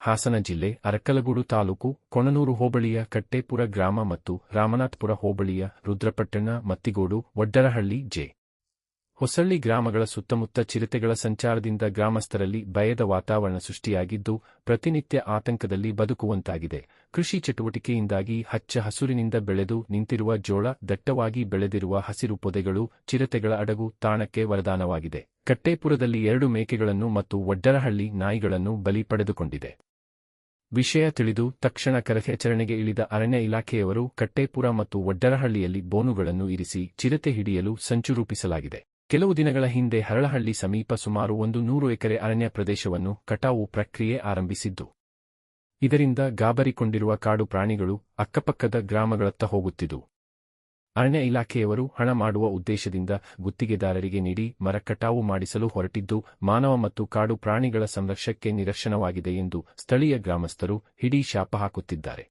ಹಾಸನ ಜಿಲ್ಲೆ, ಅರಕಲಗೂಡು ತಾಲೂಕು, ಕೊಣನೂರು ಹೋಬಳಿಯ ಕಟ್ಟೇಪುರ ಗ್ರಾಮ ಮತ್ತು ರಾಮನಾಥಪುರ ಹೋಬಳಿಯ ರುದ್ರಪಟ್ಟಣ, ಮತ್ತಿಗೋಡು, ವಡ್ಡರಹಳ್ಳಿ, ಜೆ. ಹೊಸಳ್ಳಿ ಗ್ರಾಮಗಳ ಸುತ್ತಮುತ್ತ ಚಿರತೆಗಳ ಸಂಚಾರದಿಂದ ಗ್ರಾಮಸ್ಥರಲ್ಲಿ ಭಯದ ವಾತಾವರಣ ಸೃಷ್ಟಿಯಾಗಿದ್ದು, ಪ್ರತಿನಿತ್ಯ ಆತಂಕದಲ್ಲಿ ಬದುಕುವಂತಾಗಿದೆ. ಕೃಷಿ ಚಟುವಟಿಕೆಯಿಂದಾಗಿ ಹಚ್ಚ ಹಸುರಿನಿಂದ ಬೆಳೆದು ನಿಂತಿರುವ ಜೋಳ, ದಟ್ಟವಾಗಿ ಬೆಳೆದಿರುವ ಹಸಿರು ಪೊದೆಗಳು ಚಿರತೆಗಳ ಅಡಗು ತಾಣಕ್ಕೆ ವರದಾನವಾಗಿದೆ. ಕಟ್ಟೇಪುರದಲ್ಲಿ 2 ಮೇಕೆಗಳನ್ನು ಮತ್ತು ವಡ್ಡರಹಳ್ಳಿ ನಾಯಿಗಳನ್ನು ಬಲಿ ಪಡೆದುಕೊಂಡಿದೆ. ವಿಷಯ ತಿಳಿದು ತಕ್ಷಣ ಕಾರ್ಯಾಚರಣೆಗೆ ಇಳಿದ ಅರಣ್ಯ ಇಲಾಖೆಯವರು ಕಟ್ಟೇಪುರ ಮತ್ತು ವಡ್ಡರಹಳ್ಳಿಯಲ್ಲಿ ಬೋನುಗಳನ್ನು ಇರಿಸಿ ಚಿರತೆ ಹಿಡಿಯಲು ಸಂಚು ರೂಪಿಸಲಾಗಿದೆ. ಕೆಲವು ದಿನಗಳ ಹಿಂದೆ ಹರಳಹಳ್ಳಿ ಸಮೀಪ ಸುಮಾರು 100 ಎಕರೆ ಅರಣ್ಯ ಪ್ರದೇಶವನ್ನು ಕಟಾವು ಪ್ರಕ್ರಿಯೆ ಆರಂಭಿಸಿದ್ದು, ಇದರಿಂದ ಗಾಬರಿಗೊಂಡಿರುವ ಕಾಡು ಪ್ರಾಣಿಗಳು ಅಕ್ಕಪಕ್ಕದ ಗ್ರಾಮಗಳತ್ತ ಹೋಗುತ್ತಿದ್ದವು. ಅರಣ್ಯ ಇಲಾಖೆಯವರು ಹಣ ಮಾಡುವ ಉದ್ದೇಶದಿಂದ ಗುತ್ತಿಗೆದಾರರಿಗೆ ನೀಡಿ ಮರ ಕಟಾವು ಮಾಡಿಸಲು ಹೊರಟಿದ್ದು, ಮಾನವ ಮತ್ತು ಕಾಡು ಪ್ರಾಣಿಗಳ ಸಂರಕ್ಷಣೆಗೆ ನಿದರ್ಶನವಾಗಿದೆ ಎಂದು ಸ್ಥಳೀಯ ಗ್ರಾಮಸ್ಥರು ಹಿಡಿ ಶಾಪ ಹಾಕುತ್ತಿದ್ದಾರೆ.